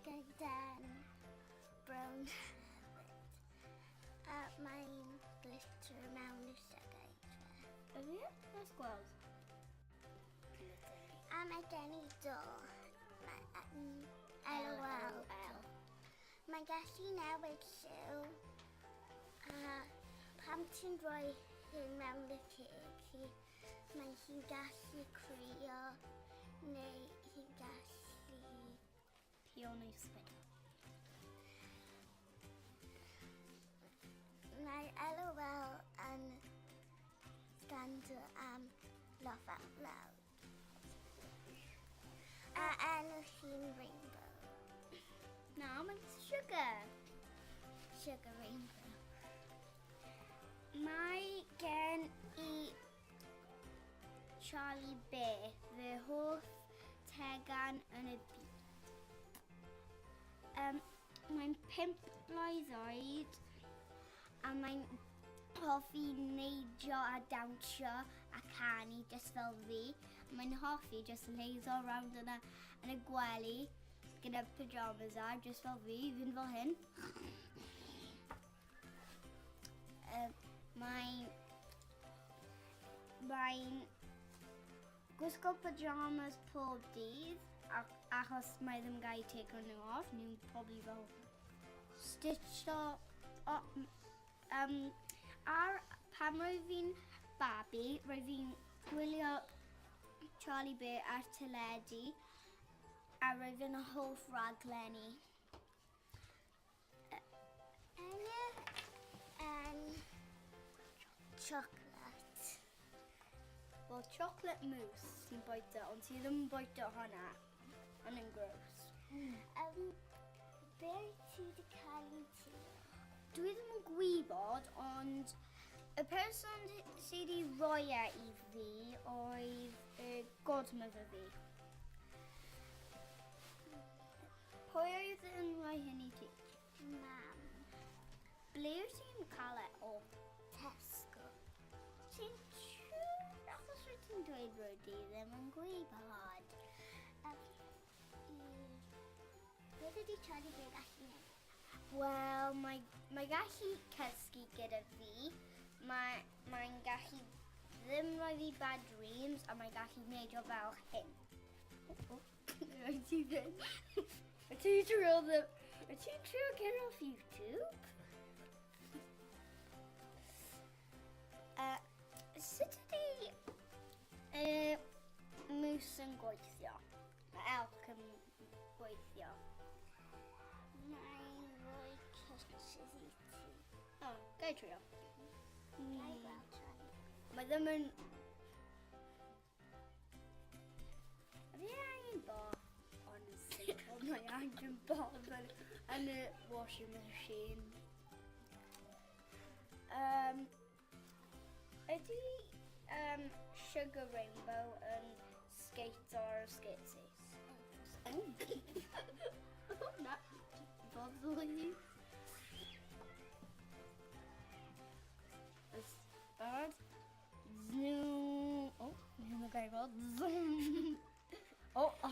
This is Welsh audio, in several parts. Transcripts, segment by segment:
gyda'n brown a mae'n glitter mewn y llygaid. Ydy? Let's gweld. A mae gen I do. LOL. Mae'n gallu newid lliw. A pam ti'n rhoi hyn mewn y ceg, mae hi'n gallu crio neu hi'n gallu... Pio neu spit. Mae LOL yn stando am Laugh Out Loud. A enw hi'n Rainbow. Na, mae'n Sugar. Sugar Rainbow. Mae gen I Charlie Bear, fy hoff tegan yn y byd. Mae'n 5 mlwydd oed a mae'n hoffi neidio a dawnsio a canu just fel fi. Mae'n hoffi just laser around yn y gwely gyda pyjamas a just fel fi, fynd fel hyn. Mae'n gwisgo pyjamas pob dydd achos mae ddim gael take nhw off. Nhw'n probably fel stitched ar pam roedd fi'n babi, roedd fi'n gwylio Charlie Bear ar teledu a roedd fi'n hoff raglenni. Enw yn chocolate. Wel, chocolate mousse sy'n bwyta, ond ti ddim yn bwyta hwnna. Hwna'n gross. Be ti wedi cael I ti? Dwi ddim yn gwybod, ond y person sydd wedi roi I fi oedd y godmother fi. Pwy oedd yn rhoi hyn I ti? Mam. Ble wyt ti'n cael o? Tesco. Ti'n siŵr? Achos rydw ti'n dweud rydw i ddim yn gwybod. Beth ydy Charlie Bear gallu neud? Wel, mae gallu cysgu gyda fi. Mae'n gallu ddim rhoi fi bad dreams a mae'n gallu neidio fel hyn. Wyt ti ddim? Wyt ti'n trio get off YouTube? Sut ydy mousse yn gweithio? Mae elc yn gweithio. Mae'n rhoi kisses I ti. O, gai trio. Gai gweld Charlie? Mae ddim yn... Fi angen bo, honestly, ond mae angen bo yn y washing machine. Ydy Sugar Rainbow yn skate or skatesies? Na, boddly. Ystod. Zoom. O, ddim yn gael gweld. Zoom. O. A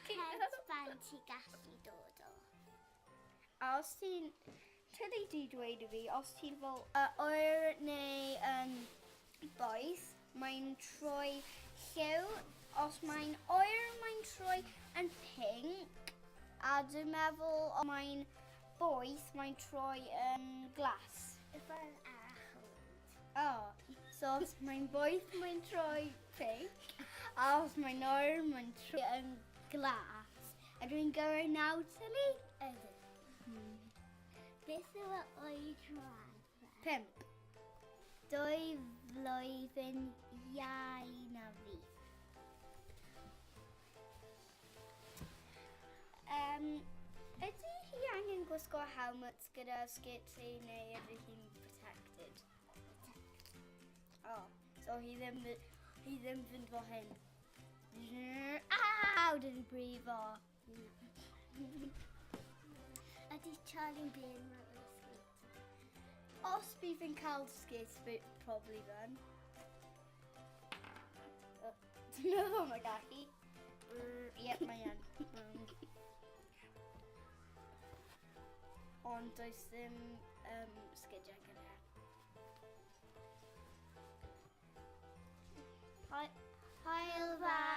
headband ti gallu dod o? A os ti'n... Tydi di dweud I fi, os ti'n fel oer neu boeth, mae'n troi lliw. Os mae'n oer, mae'n troi yn pink. A dwi'n meddwl os mae'n boeth, mae'n troi yn glas. Yn achos. Oh, so os mae'n boeth, mae'n troi pink. A os mae'n oer, mae'n troi yn glas. A dwi'n gyrru nawr tylu? Ydw. Beth yw y oedran? 5. 2 flwyddyn iau na fi. Ydy hi angen gwisgo helmets gyda skirtsy neu ydy hi'n protected? Oh, so hi ddim fynd fel hyn. Aw, dydi brifo. Ydy Charlie Bear yn roller skate? Os bydd yn cael skate, probably then. Ti'n meddwl mae gallu? Yep, mae yn. ond does ddim sgidiau gyda. Hwyl fawr.